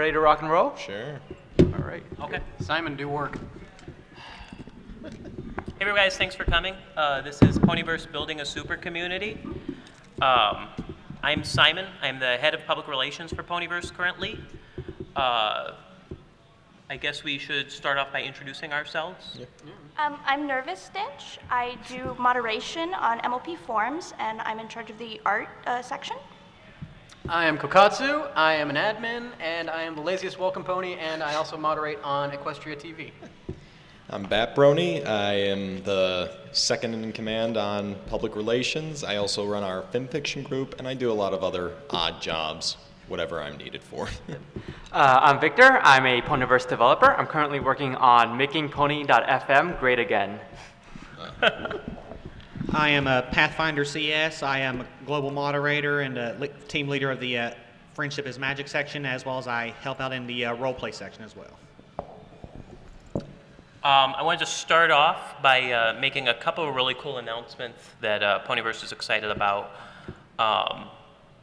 ready to rock and roll? Sure. All right. Okay. Simon, do work. Hey guys, thanks for coming. This is Poniverse Building a Supercommunity. I'm Simon. I'm the head of public relations for Poniverse currently. I guess we should start off by introducing ourselves. Yeah. I'm Nervous Stitch. I do moderation on MLP Forums, and I'm in charge of the art section. I am Kokatsu, I am an admin, and I am the laziest welcome pony, and I also moderate on Equestria TV. I'm Brony. I am the second in command on public relations. I also run our FinFiction group, and I do a lot of other odd jobs, whatever I'm needed for. I'm Victor. I'm a Poniverse developer. I'm currently working on making Pony.fm great again. I am a Pathfinder CS. I am a global moderator and a team leader of the Friendship is Magic section, as well as I help out in the roleplay section as well. I wanted to start off by making a couple of really cool announcements that Poniverse is excited about.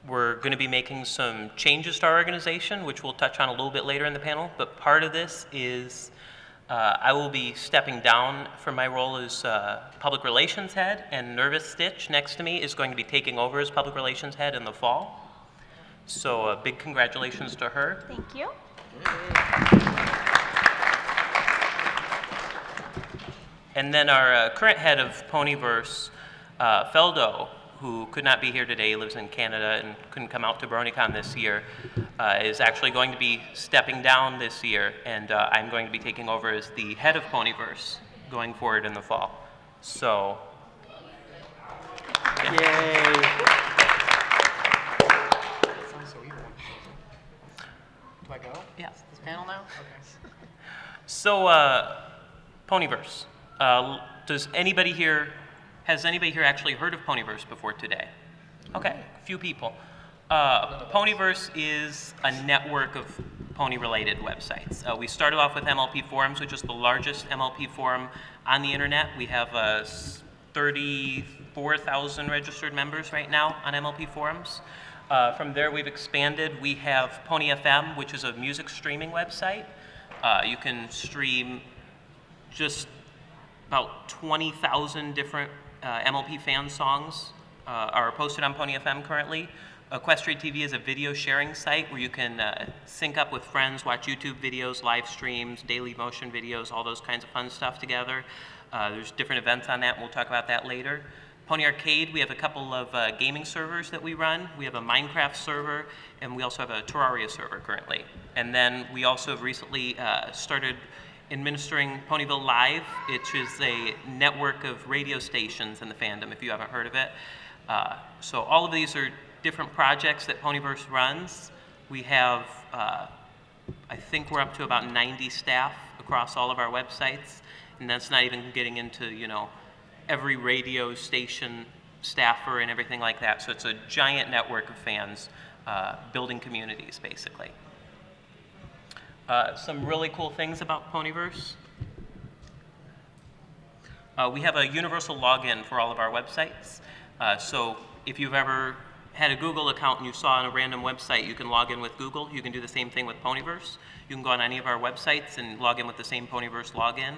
We're going to be making some changes to our organization, which we'll touch on a little bit later in the panel, but part of this is I will be stepping down from my role as public relations head, and Nervous Stitch next to me is going to be taking over as public relations head in the fall. So big congratulations to her. Thank you. And then our current head of Poniverse, Feldo, who could not be here today, lives in Canada and couldn't come out to BronyCon this year, is actually going to be stepping down this year, and I'm going to be taking over as the head of Poniverse going forward in the fall. So, yeah. Yay. Sounds so evil. Do I go? Yeah. This panel now? Okay. So, Poniverse. Has anybody here actually heard of Poniverse before today? Okay, a few people. Poniverse is a network of pony-related websites. We started off with MLP Forums, which is the largest MLP forum on the internet. We have 34,000 registered members right now on MLP Forums. From there, we've expanded. We have Pony FM, which is a music streaming website. You can stream just about 20,000 different MLP fan songs are posted on Pony FM currently. Equestria TV is a video sharing site where you can sync up with friends, watch YouTube videos, live streams, daily motion videos, all those kinds of fun stuff together. There's different events on that, and we'll talk about that later. Pony Arcade, we have a couple of gaming servers that we run. We have a Minecraft server, and we also have a Terraria server currently. And then we also have recently started administering Ponyville Live, which is a network of radio stations in the fandom, if you haven't heard of it. So all of these are different projects that Poniverse runs. We have, I think we're up to about 90 staff across all of our websites, and that's not even getting into, you know, every radio station staffer and everything like that. So it's a giant network of fans building communities, basically. Some really cool things about Poniverse. We have a universal login for all of our websites. So if you've ever had a Google account and you saw on a random website, you can log in with Google. You can do the same thing with Poniverse. You can go on any of our websites and log in with the same Poniverse login.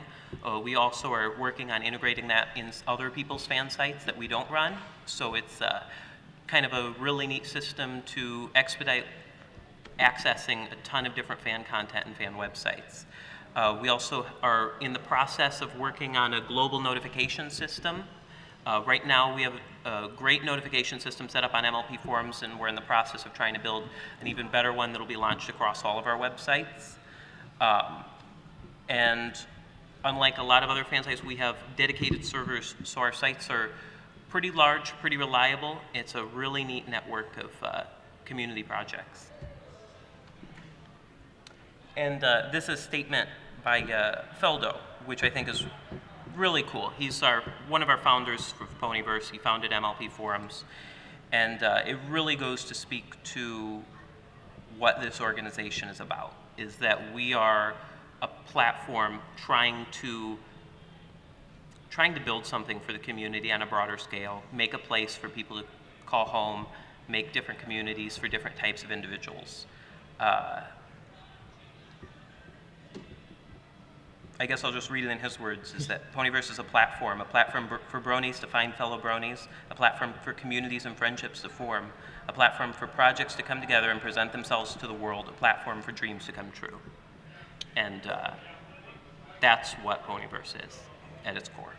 We also are working on integrating that in other people's fan sites that we don't run. So it's kind of a really neat system to expedite accessing a ton of different fan content and fan websites. We also are in the process of working on a global notification system. Right now we have a great notification system set up on MLP Forums, and we're in the process of trying to build an even better one that will be launched across all of our websites. And unlike a lot of other fan sites, we have dedicated servers, so our sites are pretty large, pretty reliable. It's a really neat network of community projects. And this is a statement by Feldo, which I think is really cool. He's one of our founders of Poniverse. He founded MLP Forums. And it really goes to speak to what this organization is about, is that we are a platform trying to build something for the community on a broader scale, make a place for people to call home, make different communities for different types of individuals. I guess I'll just read it in his words, is that Poniverse is a platform for Bronies to find fellow Bronies, a platform for communities and friendships to form, a platform for projects to come together and present themselves to the world, a platform for dreams to come true. And that's what Poniverse is at its core.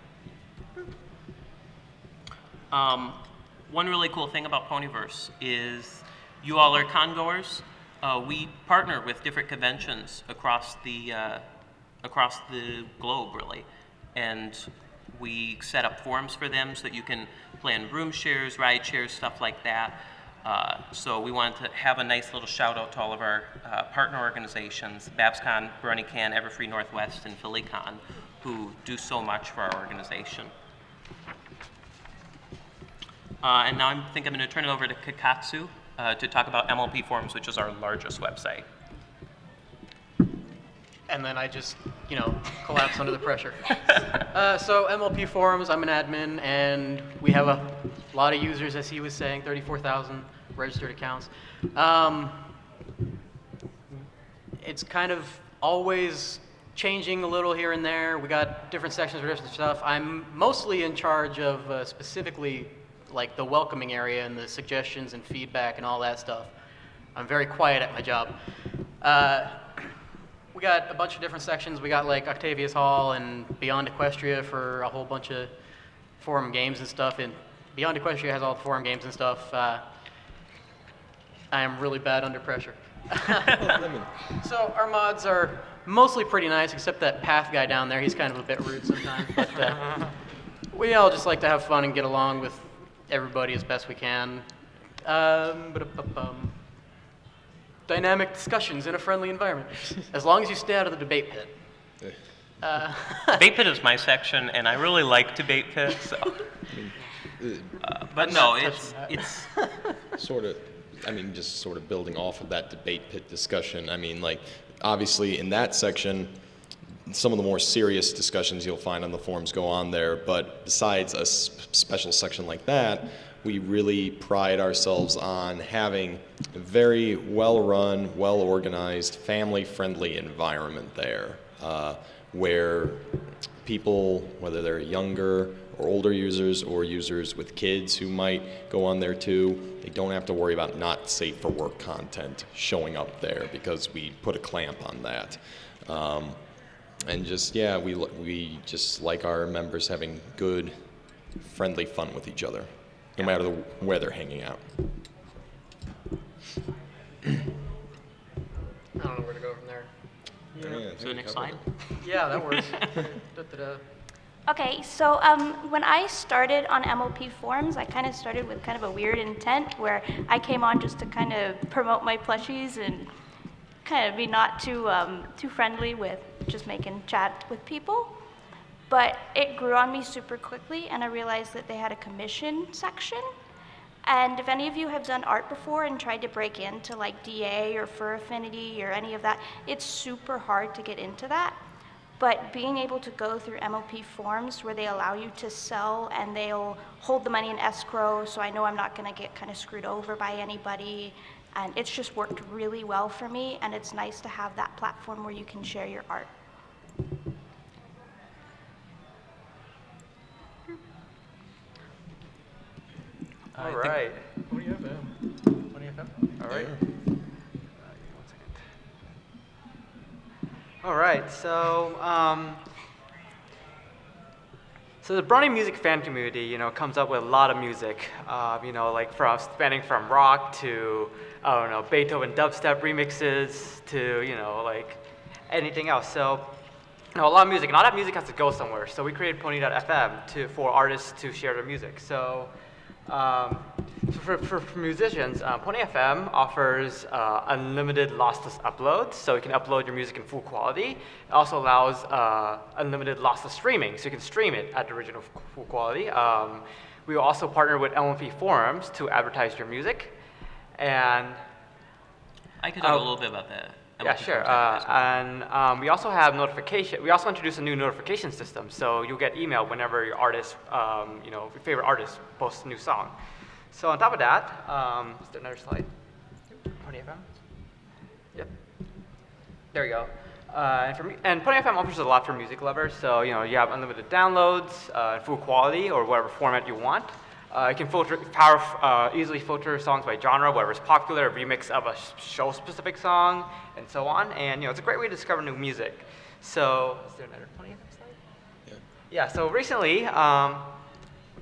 One really cool thing about Poniverse is you all are congoers. We partner with different conventions across the globe, really, and we set up forums for them so that you can plan room shares, ride shares, stuff like that. So we wanted to have a nice little shout out to all of our partner organizations, BabsCon, BronyCon, Everfree Northwest, and PhillyCon, who do so much for our organization. And now I think I'm going to turn it over to Kakatsu to talk about MLP Forums, which is our largest website. And then I just, collapse under the pressure. So MLP Forums, I'm an admin, and we have a lot of users, as he was saying, 34,000 registered accounts. It's kind of always changing a little here and there. We got different sections for different stuff. I'm mostly in charge of specifically like the welcoming area and the suggestions and feedback and all that stuff. I'm very quiet at my job. We got a bunch of different sections. We got like Octavius Hall and Beyond Equestria for a whole bunch of forum games and stuff. And Beyond Equestria has all the forum games and stuff. I am really bad under pressure. So our mods are mostly pretty nice, except that Path guy down there. He's kind of a bit rude sometimes. But we all just like to have fun and get along with everybody as best we can. Dynamic discussions in a friendly environment, as long as you stay out of the debate pit. Debate pit is my section, and I really like debate pit. So. But no, it's Sort of, just sort of building off of that debate pit discussion. Like, obviously in that section, some of the more serious discussions you'll find on the forums go on there, but besides a special section like that, we really pride ourselves on having a very well-run, well-organized, family-friendly environment there, where people, whether they're younger or older users or users with kids who might go on there too, they don't have to worry about not safe for work content showing up there because we put a clamp on that. And just, we just like our members having good, friendly fun with each other, no matter where they're hanging out. I don't know where to go from there. so the next slide. Yeah, that works. Da-da-da. Okay, so when I started on MLP Forums, I kind of started with kind of a weird intent where I came on just to kind of promote my plushies and kind of be not too friendly with just making chat with people. But it grew on me super quickly, and I realized that they had a commission section. And if any of you have done art before and tried to break into like DA or Fur Affinity or any of that, it's super hard to get into that. But being able to go through MLP Forums where they allow you to sell and they'll hold the money in escrow, so I know I'm not gonna get kind of screwed over by anybody. And it's just worked really well for me, and it's nice to have that platform where you can share your art. All right. What do you have, What do you have? All right. All right, so the Brony music fan community, comes up with a lot of music, like spanning from rock to, Beethoven dubstep remixes to, like anything else. So, a lot of music, and all that music has to go somewhere. So we created Pony.fm for artists to share their music. So, for musicians, Pony FM offers unlimited lossless uploads, so you can upload your music in full quality. It also allows unlimited lossless streaming, so you can stream it at the original full quality. We will also partner with MLP Forums to advertise your music, and I could talk a little bit about that. yeah, sure. And we also have notification. We also introduced a new notification system, so you'll get email whenever your artist, your favorite artist posts a new song. So on top of that, is there another slide? Pony FM? Yep. There we go. And Pony FM offers a lot for music lovers. So you have unlimited downloads, full quality, or whatever format you want. You can easily filter songs by genre, whether it's popular, a remix of a show-specific song, and so on. And it's a great way to discover new music. So, is there another Pony FM slide? Yeah. So recently,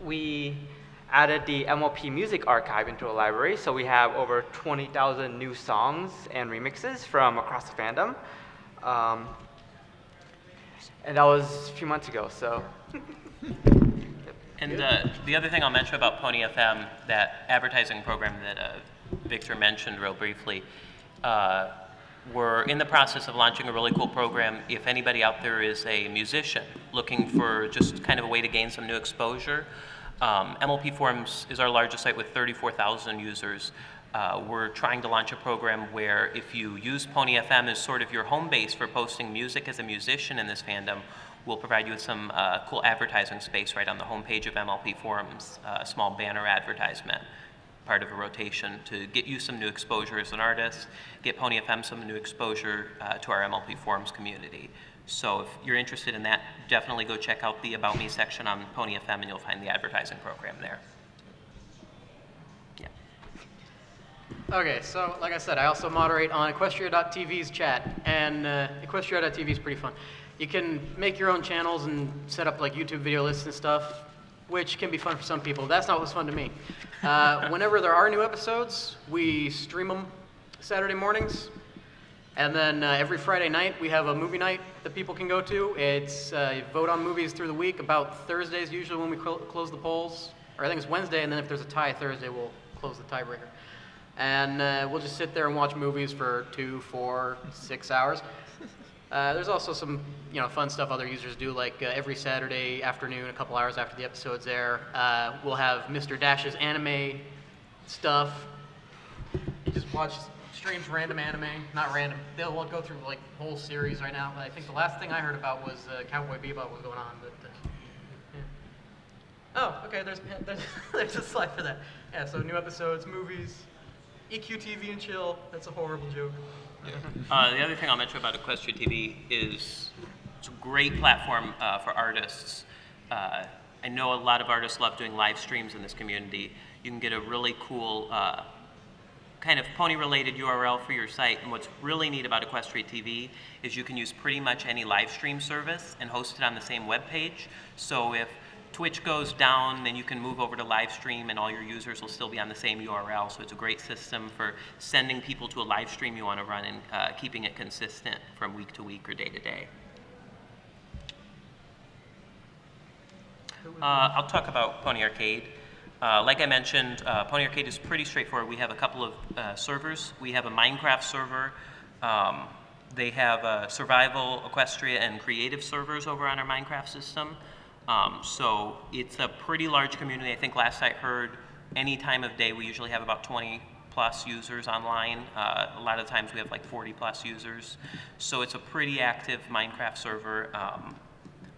we added the MLP Music Archive into a library. So we have over 20,000 new songs and remixes from across the fandom. And that was a few months ago. So. And the other thing I'll mention about Pony FM, that advertising program that Victor mentioned real briefly, we're in the process of launching a really cool program. If anybody out there is a musician looking for just kind of a way to gain some new exposure, MLP Forums is our largest site with 34,000 users. We're trying to launch a program where if you use Pony FM as sort of your home base for posting music as a musician in this fandom, we'll provide you with some cool advertising space right on the homepage of MLP Forums, a small banner advertisement, part of a rotation to get you some new exposure as an artist, get Pony FM some new exposure to our MLP Forums community. So if you're interested in that, definitely go check out the About Me section on Pony FM and you'll find the advertising program there. Yeah. Okay, so like I said, I also moderate on Equestria.tv's chat, and Equestria.tv is pretty fun. You can make your own channels and set up like YouTube video lists and stuff, which can be fun for some people. That's not what's fun to me. Whenever there are new episodes, we stream them Saturday mornings. And then every Friday night, we have a movie night that people can go to. It's you vote on movies through the week. About Thursdays usually when we close the polls. Or I think it's Wednesday, and then if there's a tie Thursday, we'll close the tiebreaker. And we'll just sit there and watch movies for 2, 4, 6 hours. There's also some fun stuff other users do, like every Saturday afternoon, a couple hours after the episode's air, we'll have Mr. Dash's anime stuff. You just watch streams random anime, not random. They'll go through like whole series right now. I think the last thing I heard about was Cowboy Bebop was going on. But yeah. Oh, okay. There's a slide for that. Yeah. So new episodes, movies, EQ TV and chill. That's a horrible joke. The other thing I'll mention about Equestria TV is it's a great platform for artists. I know a lot of artists love doing live streams in this community. You can get a really cool kind of pony-related URL for your site, and what's really neat about Equestria TV is you can use pretty much any live stream service and host it on the same web page. So if Twitch goes down, then you can move over to live stream and all your users will still be on the same URL. So it's a great system for sending people to a live stream you want to run and keeping it consistent from week to week or day to day. I'll talk about Pony Arcade. Like I mentioned, Pony Arcade is pretty straightforward. We have a couple of servers. We have a Minecraft server. They have survival, Equestria, and creative servers over on our Minecraft system. So it's a pretty large community. I think last I heard, any time of day, we usually have about 20 plus users online. A lot of times we have like 40 plus users. So it's a pretty active Minecraft server.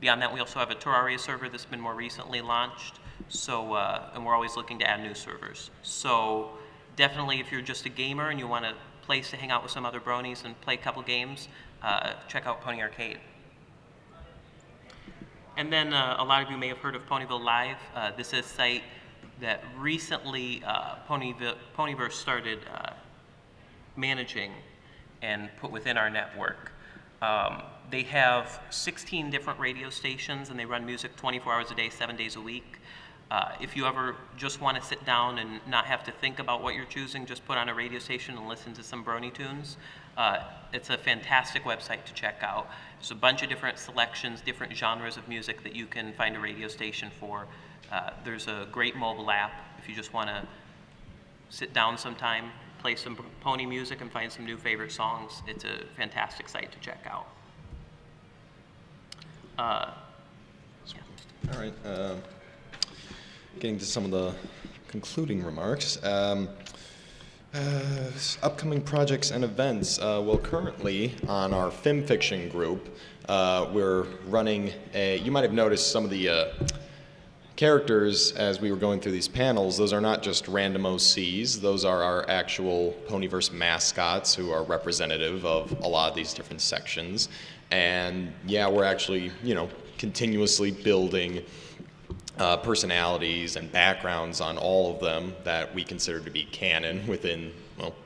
Beyond that, we also have a Terraria server that's been more recently launched. So, and we're always looking to add new servers. So definitely if you're just a gamer and you want a place to hang out with some other bronies and play a couple games, check out Pony Arcade. And then a lot of you may have heard of Ponyville Live. This is a site that recently Poniverse started managing and put within our network. They have 16 different radio stations and they run music 24 hours a day, 7 days a week. If you ever just want to sit down and not have to think about what you're choosing, just put on a radio station and listen to some Brony tunes. It's a fantastic website to check out. There's a bunch of different selections, different genres of music that you can find a radio station for. There's a great mobile app if you just want to sit down sometime, play some pony music and find some new favorite songs. It's a fantastic site to check out. All right. Getting to some of the concluding remarks. Upcoming projects and events. Well, currently on our film fiction group, we're running a, you might have noticed some of the characters, as we were going through these panels, those are not just random OCs. Those are our actual Poniverse mascots who are representative of a lot of these different sections. And yeah, we're actually, continuously building personalities and backgrounds on all of them that we consider to be canon within,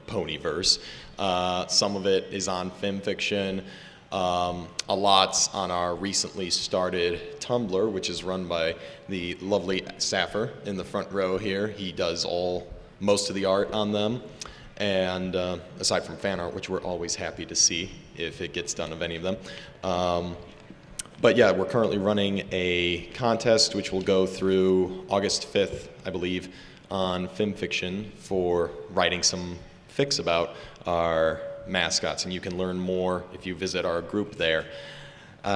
Poniverse. Some of it is on FimFiction. A lot's on our recently started Tumblr, which is run by the lovely Saffir in the front row here. He does most of the art on them. And aside from fan art, which we're always happy to see if it gets done of any of them. But yeah, we're currently running a contest which will go through August 5th, I believe, on FimFiction for writing some fics about our mascots, and you can learn more if you visit our group there. We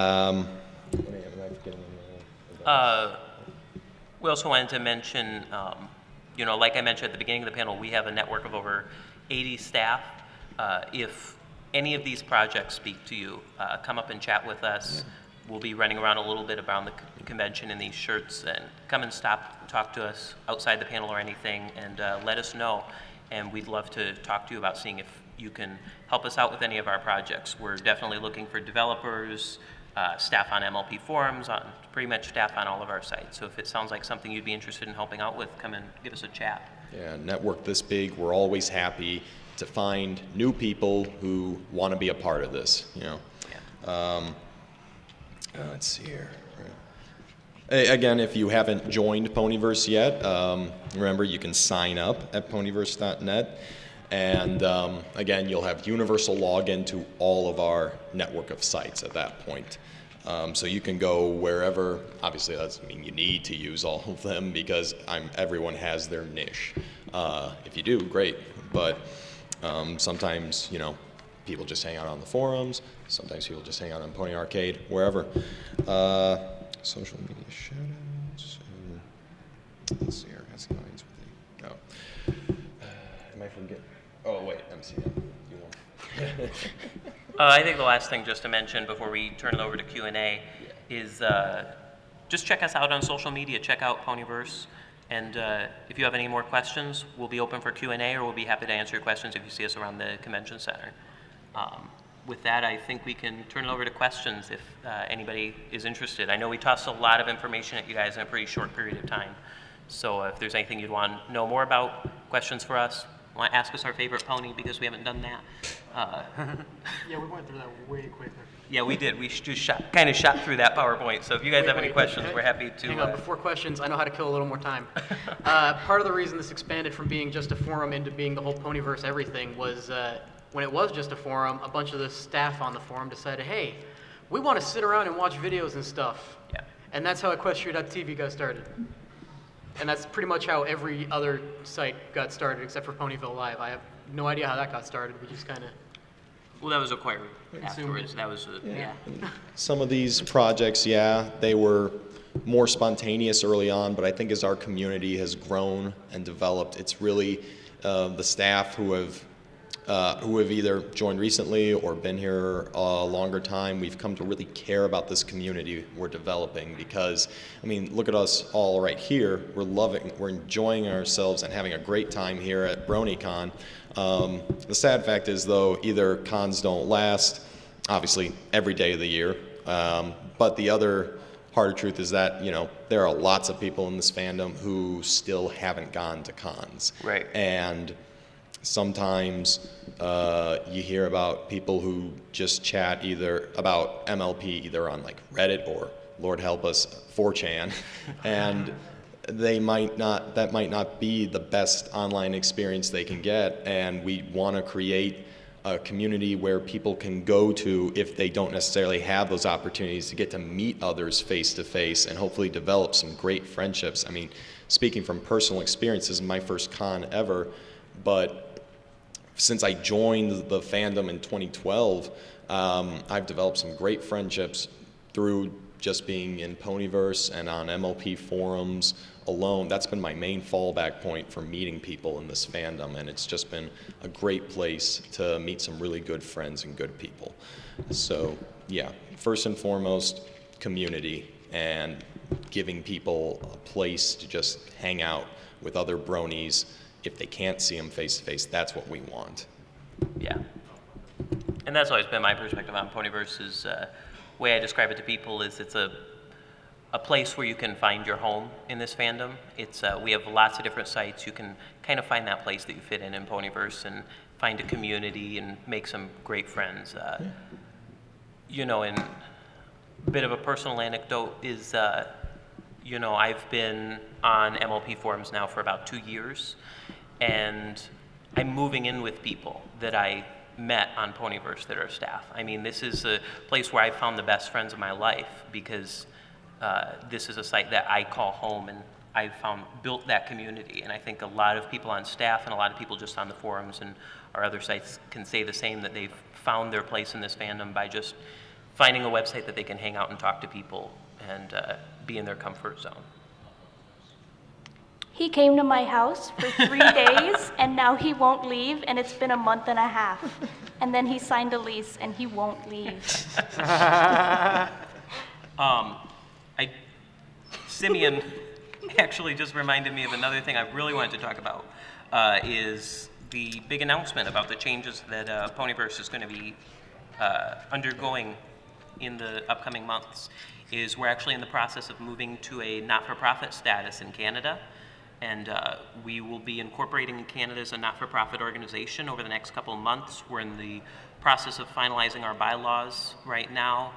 also wanted to mention, like I mentioned at the beginning of the panel, we have a network of over 80 staff. If any of these projects speak to you, come up and chat with us. Yeah. We'll be running around a little bit around the convention in these shirts, and come and talk to us outside the panel or anything, and let us know. And we'd love to talk to you about seeing if you can help us out with any of our projects. We're definitely looking for developers, staff on MLP Forums, on pretty much staff on all of our sites. So if it sounds like something you'd be interested in helping out with, come and give us a chat. Yeah, network this big, we're always happy to find new people who want to be a part of this, Yeah. Let's see here. Again, if you haven't joined Poniverse yet, remember you can sign up at poniverse.net. And again, you'll have universal login to all of our network of sites at that point. So you can go wherever. Obviously, that doesn't mean you need to use all of them because everyone has their niche. If you do, great. But sometimes, people just hang out on the forums. Sometimes people just hang out on Pony Arcade, wherever. Social media shoutouts. Let's see here. Am I forgetting? Oh, wait, MCM. You want? I think the last thing just to mention before we turn it over to Q&A is just check us out on social media. Check out Poniverse. And if you have any more questions, we'll be open for Q&A, or we'll be happy to answer your questions if you see us around the convention center. With that, I think we can turn it over to questions if anybody is interested. I know we tossed a lot of information at you guys in a pretty short period of time. So if there's anything you'd want to know more about, questions for us, want to ask us our favorite pony because we haven't done that. Yeah, we went through that way quicker. Yeah, we did. We just kind of shot through that PowerPoint. So if you guys have any questions, we're happy to. Hang on, before questions, I know how to kill a little more time. Part of the reason this expanded from being just a forum into being the whole Poniverse everything was when it was just a forum, a bunch of the staff on the forum decided, hey, we want to sit around and watch videos and stuff. Yeah. And that's how Equestria.tv got started. And that's pretty much how every other site got started except for Ponyville Live. I have no idea how that got started. We just kind of... Well, that was acquired afterwards. That was, yeah. Some of these projects, they were more spontaneous early on, but I think as our community has grown and developed, it's really the staff who have either joined recently or been here a longer time. We've come to really care about this community we're developing because, look at us all right here. We're enjoying ourselves and having a great time here at BronyCon. The sad fact is, though, either cons don't last, obviously, every day of the year, but the other harder truth is that, there are lots of people in this fandom who still haven't gone to cons. Right. And sometimes you hear about people who just chat either about MLP either on like Reddit or, Lord help us, 4chan, and that might not be the best online experience they can get, and we want to create a community where people can go to if they don't necessarily have those opportunities to get to meet others face to face and hopefully develop some great friendships. Speaking from personal experience, this is my first con ever, but since I joined the fandom in 2012, I've developed some great friendships through just being in Poniverse and on MLP Forums alone. That's been my main fallback point for meeting people in this fandom, and it's just been a great place to meet some really good friends and good people. So, yeah, first and foremost, community and giving people a place to just hang out with other bronies. If they can't see them face to face, that's what we want. Yeah. And that's always been my perspective on Poniverse is, way I describe it to people is it's a place where you can find your home in this fandom. It's, we have lots of different sites. You can kind of find that place that you fit in Poniverse and find a community and make some great friends. You know, and a bit of a personal anecdote is, you know, I've been on MLP Forums now for about 2 years, and I'm moving in with people that I met on Poniverse that are staff. I mean, this is a place where I found the best friends of my life because this is a site that I call home, and I found built that community. And I think a lot of people on staff and a lot of people just on the forums and our other sites can say the same, that they've found their place in this fandom by just finding a website that they can hang out and talk to people and be in their comfort zone. He came to my house for 3 days, and now he won't leave, and it's been a month and a half. And then he signed a lease, and he won't leave. Simeon actually just reminded me of another thing I really wanted to talk about, is the big announcement about the changes that Poniverse is going to be undergoing in the upcoming months. Is we're actually in the process of moving to a not-for-profit status in Canada, and we will be incorporating Canada as a not-for-profit organization over the next couple of months. We're in the process of finalizing our bylaws right now,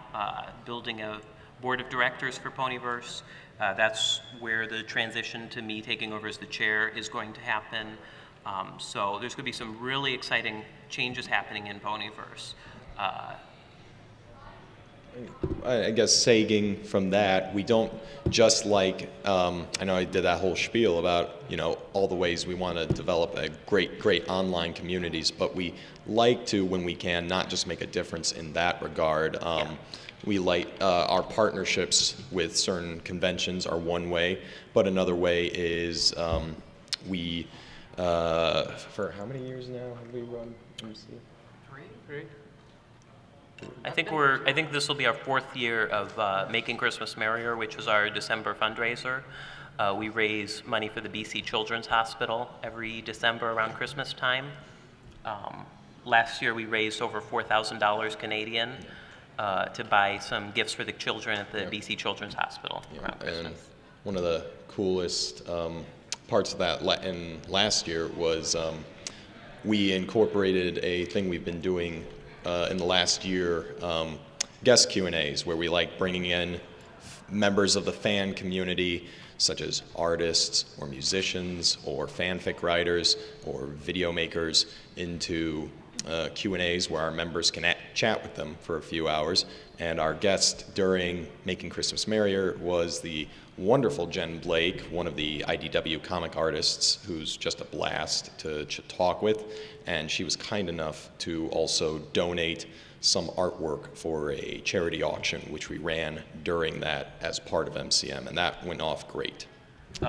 building a board of directors for Poniverse. That's where the transition to me taking over as the chair is going to happen. So there's going to be some really exciting changes happening in Poniverse. I guess sagging from that, we don't just like, I know I did that whole spiel about, you know, all the ways we want to develop a great online communities, but we like to, when we can, not just make a difference in that regard. We like our partnerships with certain conventions are one way, but another way is we, for how many years now have we run MC? Three. I think this will be our 4th year of Making Christmas Merrier, which is our December fundraiser. We raise money for the BC Children's Hospital every December around Christmas time. Last year we raised over $4,000 Canadian to buy some gifts for the children at the BC Children's Hospital around Christmas. And one of the coolest parts of that last year was we incorporated a thing we've been doing in the last year, guest Q&As, where we like bringing in members of the fan community, such as artists or musicians or fanfic writers or video makers, into Q&As where our members can chat with them for a few hours. And our guest during Making Christmas Merrier was the wonderful Jen Blake, one of the IDW comic artists, who's just a blast to talk with. And she was kind enough to also donate some artwork for a charity auction, which we ran during that as part of MCM, and that went off great.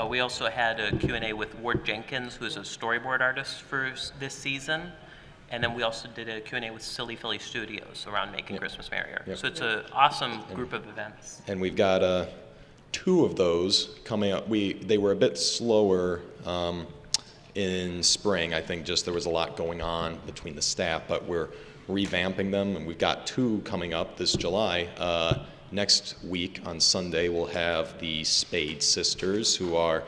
We also had a Q&A with Ward Jenkins, who is a storyboard artist for this season. And then we also did a Q&A with Silly Philly Studios around Making Christmas Merrier. So it's an awesome group of events. And we've got 2 of those coming up. They were a bit slower in spring. I think just there was a lot going on between the staff, but we're revamping them, and we've got 2 coming up this July. Next week on Sunday, we'll have the Spade Sisters, who are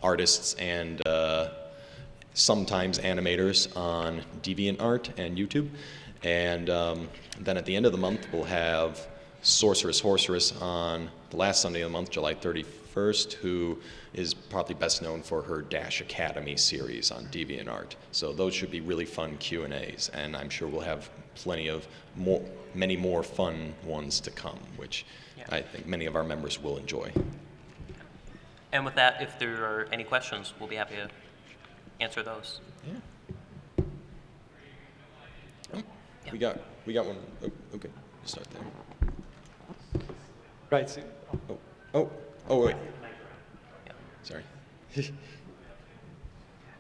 artists and sometimes animators on DeviantArt and YouTube. And then at the end of the month, we'll have Sorceress Horceress on the last Sunday of the month, July 31st, who is probably best known for her Dash Academy series on DeviantArt. So those should be really fun Q&As, and I'm sure we'll have many more fun ones to come, which I think many of our members will enjoy. And with that, if there are any questions, we'll be happy to answer those. Yeah. Oh, we got one. Oh, okay, we'll start there. Right. So, Oh, wait. Sorry.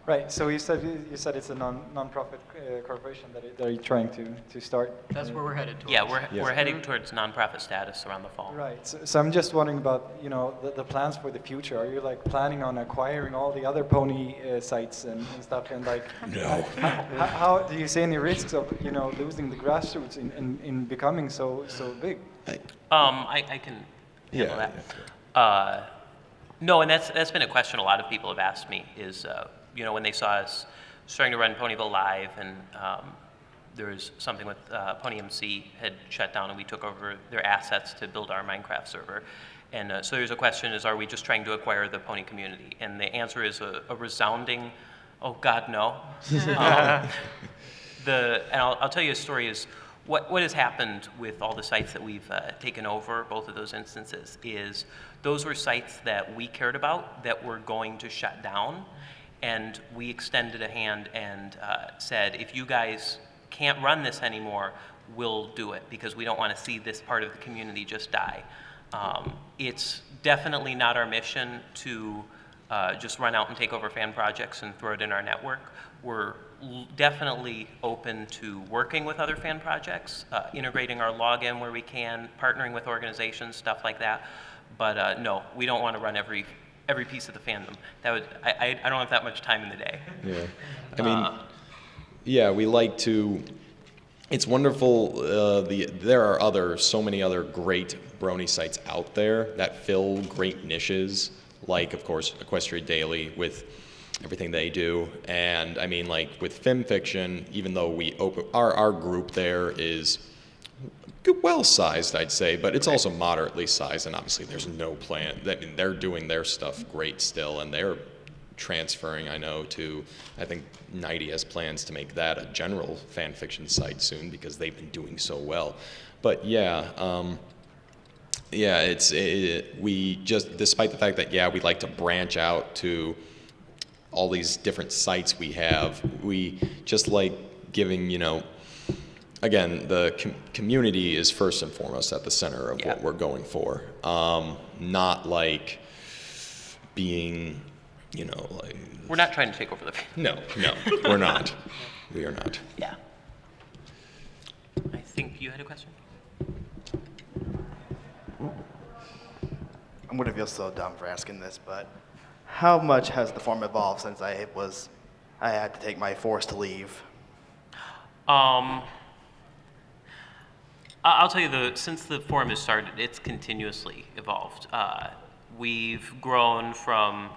Right. So you said it's a non-profit corporation that you're trying to start. That's where we're headed towards. Yeah, we're heading towards nonprofit status around the fall. Right. So I'm just wondering about the plans for the future. Are you like planning on acquiring all the other pony sites and stuff? And like, No. how do you see any risks of losing the grassroots in becoming so big? I can handle that. No, and that's been a question a lot of people have asked me is, when they saw us starting to run Ponyville Live and there was something with Pony MC had shut down and we took over their assets to build our Minecraft server. And so there's a question is, are we just trying to acquire the pony community? And the answer is a resounding, oh God, no. And I'll tell you a story is, what has happened with all the sites that we've taken over, both of those instances, is those were sites that we cared about that were going to shut down. And we extended a hand and said, if you guys can't run this anymore, we'll do it because we don't want to see this part of the community just die. It's definitely not our mission to just run out and take over fan projects and throw it in our network. We're definitely open to working with other fan projects, integrating our login where we can, partnering with organizations, stuff like that. But no, we don't want to run every piece of the fandom. I don't have that much time in the day. Yeah, I mean, yeah, we like to. It's wonderful. There are so many other great Brony sites out there that fill great niches, like of course Equestria Daily with everything they do, and I mean like with FimFiction, even though we our group there is well sized, I'd say, but it's also moderately sized, and obviously there's no plan. I mean, they're doing their stuff great still, and they're transferring, I know, to, I think Nighty has plans to make that a general fan fiction site soon because they've been doing so well. But yeah, we just, despite the fact that, yeah, we'd like to branch out to all these different sites we have, we just like giving, again, the community is first and foremost at the center of what we're going for. Not like being, like... We're not trying to take over the... No, we're not. We are not. Yeah. I think you had a question? I'm going to feel so dumb for asking this, but how much has the forum evolved since I had to take my forced leave? I'll tell you, since the forum has started, it's continuously evolved. We've grown from,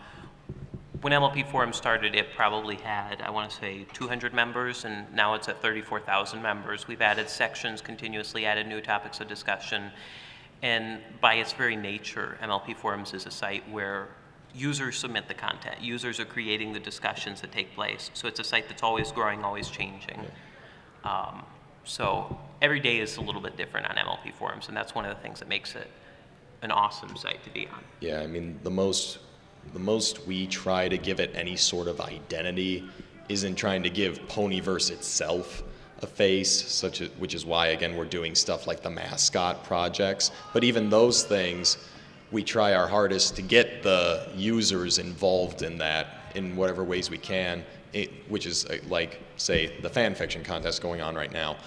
when MLP Forum started, it probably had, I want to say, 200 members, and now it's at 34,000 members. We've added sections, continuously added new topics of discussion, and by its very nature, MLP Forums is a site where users submit the content. Users are creating the discussions that take place, so it's a site that's always growing, always changing. So every day is a little bit different on MLP Forums, and that's one of the things that makes it an awesome site to be on. Yeah, I mean, the most we try to give it any sort of identity isn't trying to give Poniverse itself a face, which is why, again, we're doing stuff like the mascot projects. But even those things, we try our hardest to get the users involved in that in whatever ways we can, which is like, say, the fan fiction contest going on right now.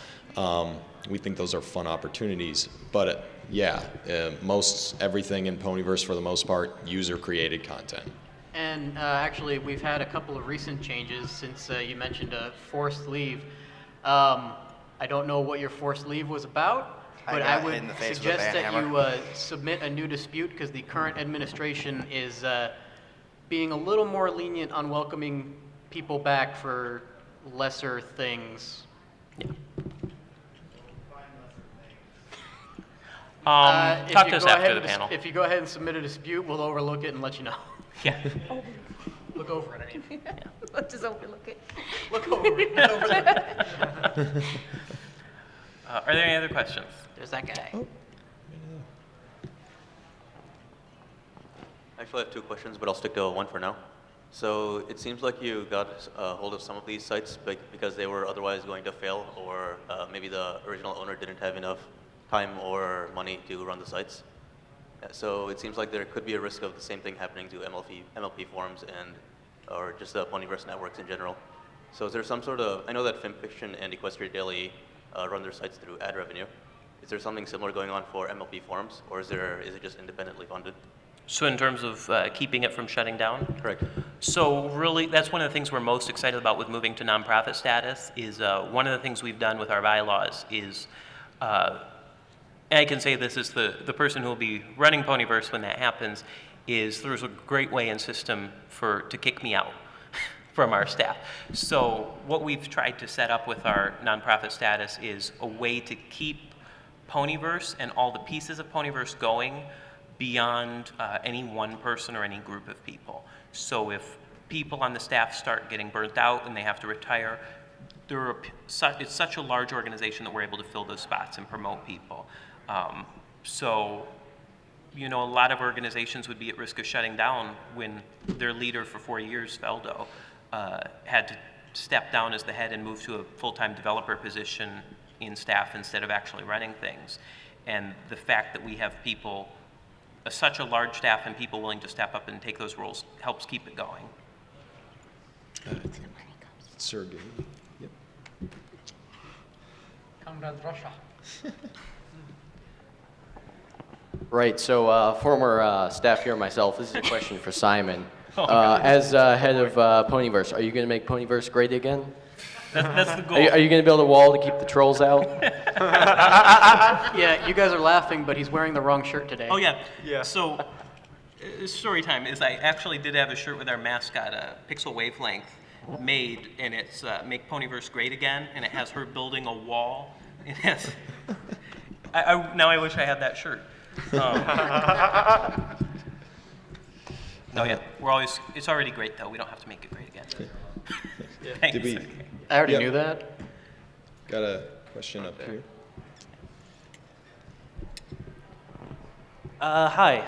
We think those are fun opportunities, but most everything in Poniverse, for the most part, user-created content. And actually, we've had a couple of recent changes since you mentioned forced leave. I don't know what your forced leave was about, but I would suggest that you submit a new dispute because the current administration is being a little more lenient on welcoming people back for lesser things. Yeah. Talk to us after the panel. If you go ahead and submit a dispute, we'll overlook it and let you know. Yeah. Look over it, I mean. Let's just overlook it. Look over it, not over there. Are there any other questions? There's that guy. Oh. Actually, I have two questions, but I'll stick to one for now. So it seems like you got a hold of some of these sites because they were otherwise going to fail, or maybe the original owner didn't have enough time or money to run the sites. So it seems like there could be a risk of the same thing happening to MLP Forums, and or just the Poniverse networks in general. So is there some sort of, I know that FilmFiction and Equestria Daily run their sites through ad revenue. Is there something similar going on for MLP Forums, or is it just independently funded? So in terms of keeping it from shutting down? Correct. So really, that's one of the things we're most excited about with moving to nonprofit status is one of the things we've done with our bylaws is, and I can say this is the person who will be running Poniverse when that happens, is there's a great way and system to kick me out from our staff. So what we've tried to set up with our nonprofit status is a way to keep Poniverse and all the pieces of Poniverse going beyond any one person or any group of people. So if people on the staff start getting burnt out and they have to retire, it's such a large organization that we're able to fill those spots and promote people. So, you know, a lot of organizations would be at risk of shutting down when their leader for 4 years, Feldo, had to step down as the head and move to a full-time developer position in staff instead of actually running things. And the fact that we have people, such a large staff and people willing to step up and take those roles helps keep it going. Sergey. Yep. Comrade Russia. Right, so former staff here myself, this is a question for Simon. As head of Poniverse, are you going to make Poniverse great again? That's the goal. Are you going to build a wall to keep the trolls out? Yeah, you guys are laughing, but he's wearing the wrong shirt today. Oh yeah. So, story time is I actually did have a shirt with our mascot, Pixel Wavelength, made, and it's Make Poniverse Great Again, and it has her building a wall. It has. Now I wish I had that shirt. No, yeah, it's already great though. We don't have to make it great again. Thanks. Did we? I already Yep. knew that. Got a question up here. Hi.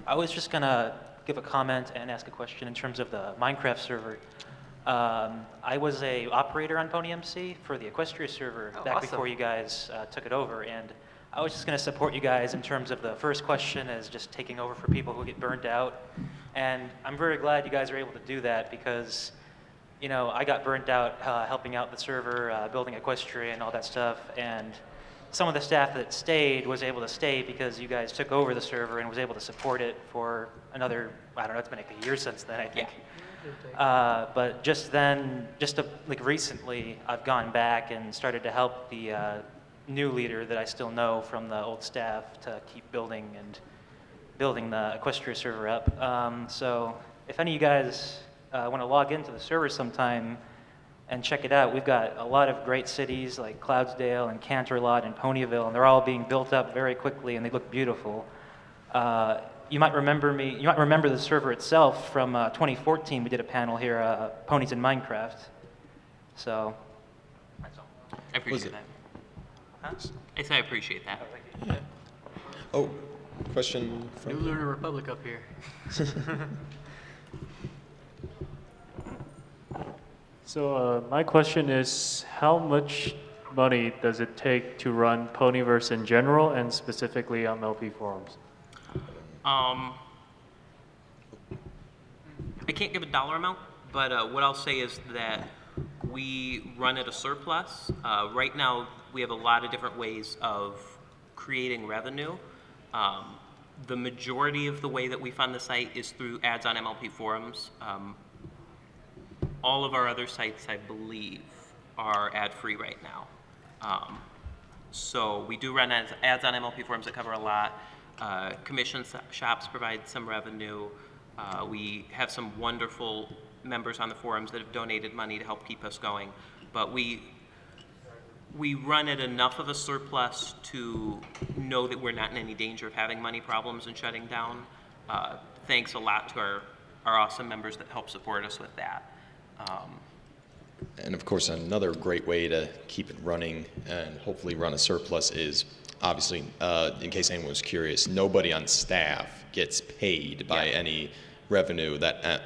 I was just going to give a comment and ask a question in terms of the Minecraft server. I was a operator on PonyMC for the Equestria server back awesome. before you guys took it over, and I was just going to support you guys in terms of the first question as just taking over for people who get burned out. And I'm very glad you guys are able to do that because, you know, I got burnt out helping out the server, building Equestria and all that stuff, and some of the staff that stayed was able to stay because you guys took over the server and was able to support it for another, I don't know, it's been like a year since then, I think. But just then, like recently, I've gone back and started to help the new leader that I still know from the old staff to keep building the Equestria server up. So if any of you guys want to log into the server sometime and check it out, we've got a lot of great cities like Cloudsdale and Canterlot and Ponyville, and they're all being built up very quickly and they look beautiful. You might remember the server itself from 2014. We did a panel here, Ponies in Minecraft. So that's all. I appreciate that. Huh? I say I appreciate that. Oh, question New from. Lunar Republic up here. So my question is, how much money does it take to run Poniverse in general and specifically MLP Forums? I can't give a dollar amount, but what I'll say is that we run at a surplus. Right now, we have a lot of different ways of creating revenue. The majority of the way that we fund the site is through ads on MLP Forums. All of our other sites, I believe, are ad-free right now. So we do run ads on MLP Forums that cover a lot. Commission shops provide some revenue. We have some wonderful members on the forums that have donated money to help keep us going. But we run at enough of a surplus to know that we're not in any danger of having money problems and shutting down. Thanks a lot to our awesome members that help support us with that. And of course, another great way to keep it running and hopefully run a surplus is obviously, in case anyone was curious, nobody on staff gets paid by any revenue that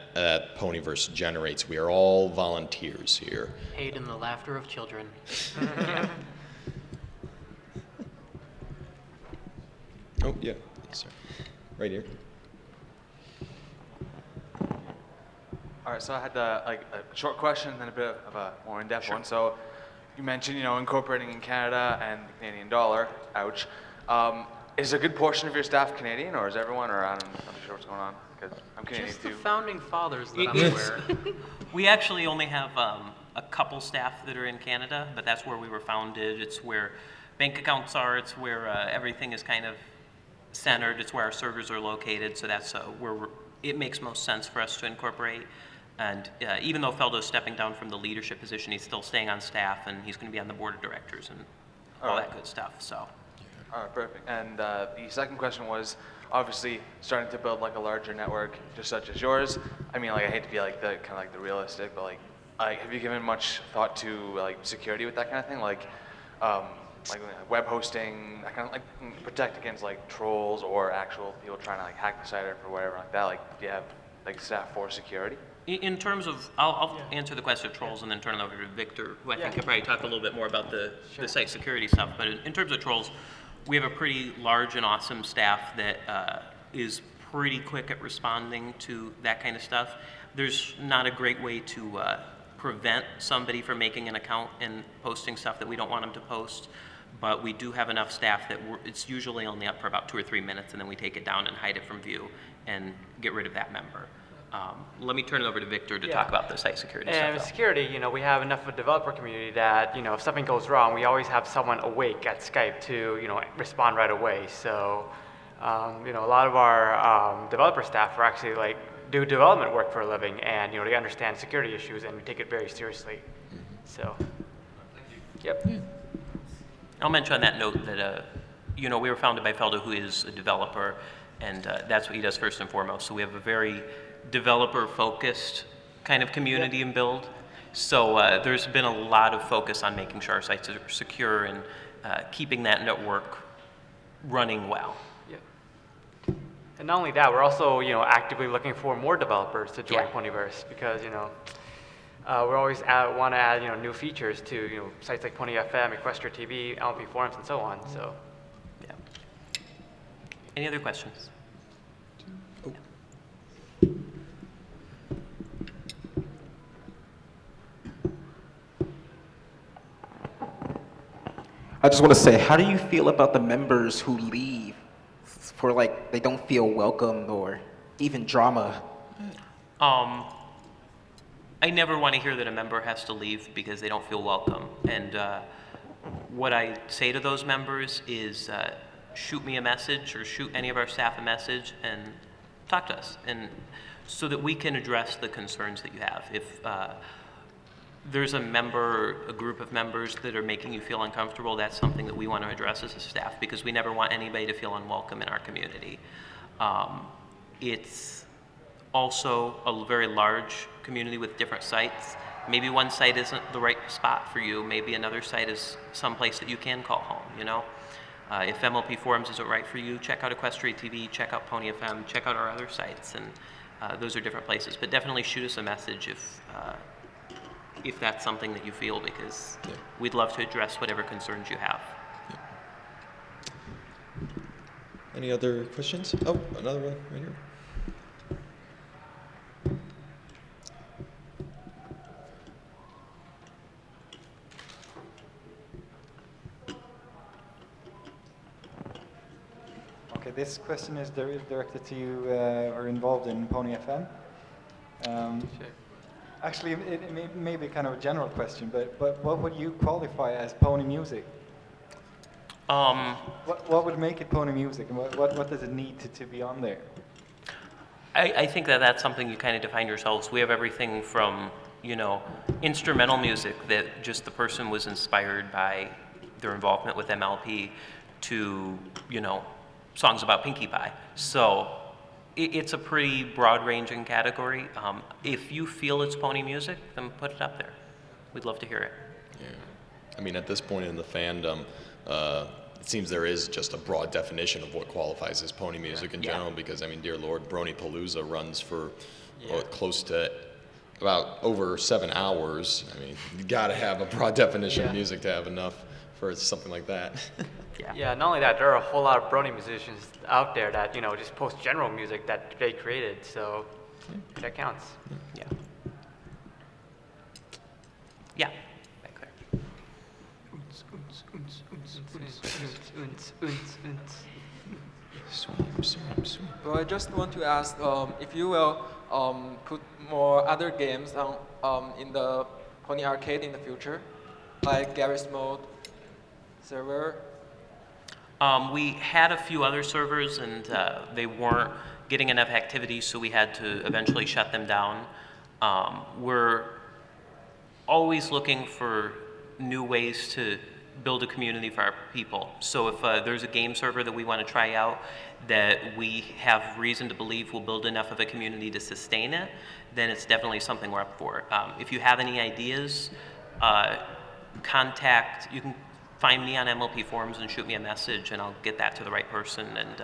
Poniverse generates. We are all volunteers here. Paid in the laughter of children. Oh, yeah, yes, sir. Right here. All right, so I had like a short question and then a bit of a more in-depth one. So you mentioned, incorporating in Canada and the Canadian dollar. Ouch. Is a good portion of your staff Canadian, or is everyone, or I'm not sure what's going on? Because I'm Canadian Just too. the founding fathers that I'm aware. We actually only have a couple staff that are in Canada, but that's where we were founded. It's where bank accounts are. It's where everything is kind of centered. It's where our servers are located. So that's where it makes most sense for us to incorporate. And even though Feldo's stepping down from the leadership position, he's still staying on staff, and he's going to be on the board of directors and all that good stuff. So. All right, perfect. And the second question was, obviously, starting to build like a larger network, just such as yours. I mean, like, I hate to be like the kind of like the realistic, but like, have you given much thought to like security with that kind of thing, like web hosting, that kind of like protect against like trolls or actual people trying to like hack the site or whatever like that? Like, do you have like staff for security? In terms of, I'll answer the question of trolls and then turn it over to Victor, who I think could probably talk a little bit more about the site security stuff. But in terms of trolls, we have a pretty large and awesome staff that is pretty quick at responding to that kind of stuff. There's not a great way to prevent somebody from making an account and posting stuff that we don't want them to post, but we do have enough staff that it's usually only up for about 2 or 3 minutes, and then we take it down and hide it from view and get rid of that member. Let me turn it over to Victor to talk about the site security stuff. And with security, we have enough of a developer community that, if something goes wrong, we always have someone awake at Skype to, respond right away. So, a lot of our developer staff are actually do development work for a living, and, they understand security issues, and we take it very seriously. So, yep. I'll mention on that note that, we were founded by Feldo, who is a developer, and that's what he does first and foremost. So we have a very developer-focused kind of community and build. So there's been a lot of focus on making sure our sites are secure and keeping that network running well. Yeah. And not only that, we're also actively looking for more developers to join Poniverse because we always want to add new features to sites like Pony FM, Equestria TV, MLP Forums, and so on. So, yeah. Any other questions? I just want to say, how do you feel about the members who leave for they don't feel welcomed or even drama? I never want to hear that a member has to leave because they don't feel welcome. And what I say to those members is shoot me a message or shoot any of our staff a message and talk to us, and so that we can address the concerns that you have. If there's a group of members that are making you feel uncomfortable, that's something that we want to address as a staff because we never want anybody to feel unwelcome in our community. It's also a very large community with different sites. Maybe one site isn't the right spot for you. Maybe another site is someplace that you can call home, If MLP Forums isn't right for you, check out Equestria TV, check out Pony FM, check out our other sites, and those are different places. But definitely shoot us a message if that's something that you feel, because we'd love to address whatever concerns you have. Any other questions? Oh, another one right here. Okay, this question is directed to you or involved in Pony FM. Sure. Actually, it may be kind of a general question, but what would you qualify as pony music? What would make it pony music, and what does it need to be on there? I think that's something you kind of define yourselves. We have everything from, instrumental music that just the person was inspired by their involvement with MLP to, songs about Pinkie Pie. So it's a pretty broad-ranging category. If you feel it's pony music, then put it up there. We'd love to hear it. Yeah. I mean, at this point in the fandom, it seems there is just a broad definition of what qualifies as pony music in general, because, I mean, dear Lord, Bronypalooza runs for close to about over 7 hours. I mean, you got to have a broad definition of music to have enough for something like that. Yeah, not only that, there are a whole lot of Brony musicians out there that, just post general music that they created, so that counts. Yeah. Well, I just want to ask if you will put more other games on in the Pony Arcade in the future, like Garry's Mode server. We had a few other servers, and they weren't getting enough activity, so we had to eventually shut them down. We're always looking for new ways to build a community for our people. So if there's a game server that we want to try out that we have reason to believe will build enough of a community to sustain it, then it's definitely something we're up for. If you have any ideas, you can find me on MLP Forums and shoot me a message, and I'll get that to the right person. And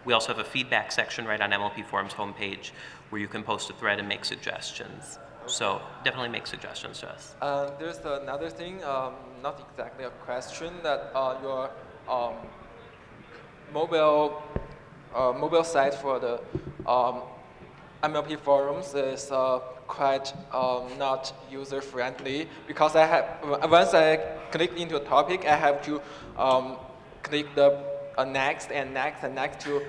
we also have a feedback section right on MLP Forums homepage where you can post a thread and make suggestions. So definitely make suggestions to us. There's another thing, not exactly a question, that your mobile site for the MLP Forums is quite not user friendly, because once I click into a topic, I have to click the next and next and next to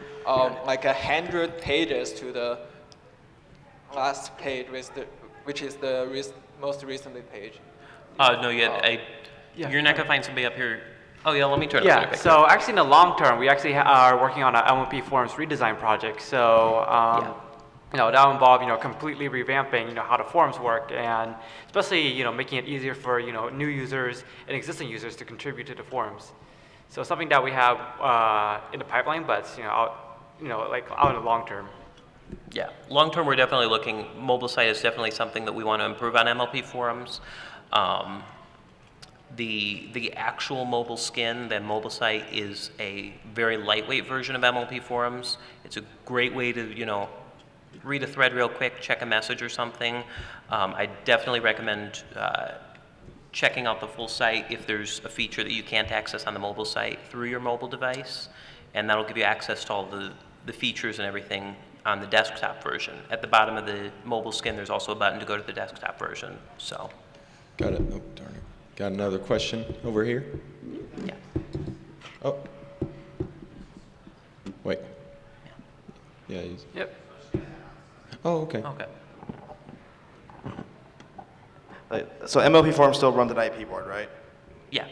like 100 pages to the last page, which is the most recent page. No, you're not gonna find somebody up here. Oh yeah, let me turn it Yeah, so actually in the long term, we actually are working on an MLP Forums redesign project. So, that will involve, completely revamping, how the forums work, and especially, making it easier for, new users and existing users to contribute to the forums. So something that we have in the pipeline, but it's, out in the long term. Yeah, long term we're definitely looking, mobile site is definitely something that we want to improve on MLP Forums. The actual mobile skin, the mobile site, is a very lightweight version of MLP Forums. It's a great way to, read a thread real quick, check a message or something. I definitely recommend checking out the full site if there's a feature that you can't access on the mobile site through your mobile device, and that'll give you access to all the features and everything on the desktop version. At the bottom of the mobile skin, there's also a button to go to the desktop version. So. Got it. Oh, darn it. Got another question over here? Yeah. Oh. Wait. Yeah. Yep. Oh, okay. Okay. So MLP Forums still runs an IP board, right? Yeah.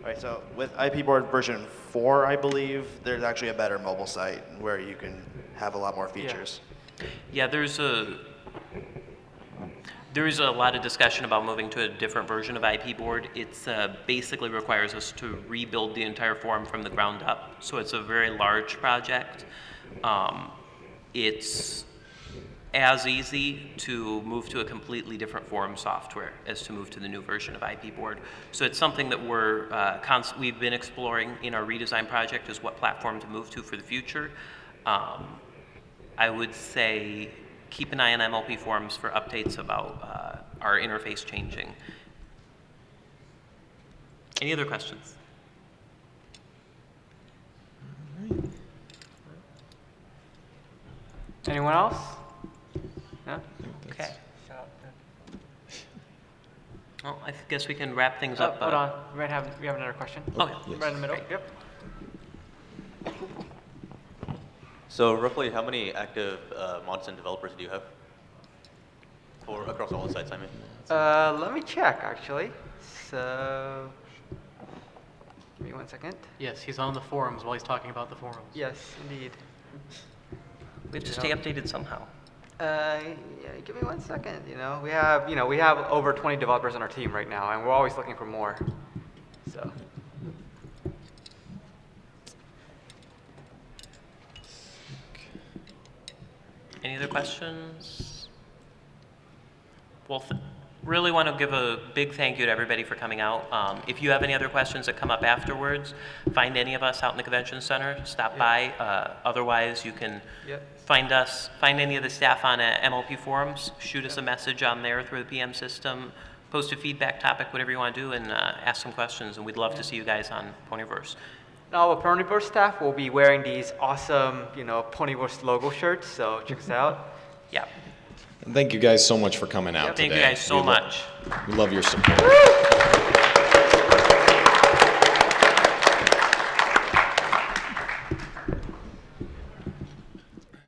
Right, so with IP board version 4, I believe, there's actually a better mobile site where you can have a lot more features. Yeah, there's a lot of discussion about moving to a different version of IP board. It's basically requires us to rebuild the entire forum from the ground up. So it's a very large project. It's as easy to move to a completely different forum software as to move to the new version of IP board. So it's something that we've been exploring in our redesign project, is what platform to move to for the future. I would say keep an eye on MLP Forums for updates about our interface changing. Any other questions? Anyone else? No? Okay. Well, I guess we can wrap things up. Hold on, we have another question. Oh, yeah. Right in the middle. Great. Yep. So roughly how many active mods and developers do you have? Across all the sites, I mean. Let me check, actually. So, give me 1 second. Yes, he's on the forums while he's talking about the forums. Yes, indeed. We have to stay updated somehow. Yeah, give me 1 second. We have over 20 developers on our team right now, and we're always looking for more. So. Any other questions? Well, really want to give a big thank you to everybody for coming out. If you have any other questions that come up afterwards, find any of us out in the convention center, stop by. Otherwise, you can find any of the staff on MLP Forums, shoot us a message on there through the PM system, post a feedback topic, whatever you want to do, and ask some questions, and we'd love to see you guys on Poniverse. Now, the Poniverse staff will be wearing these awesome, Poniverse logo shirts, so check us out. Yeah. And thank you guys so much for coming out today. Thank you guys so much. We love your support.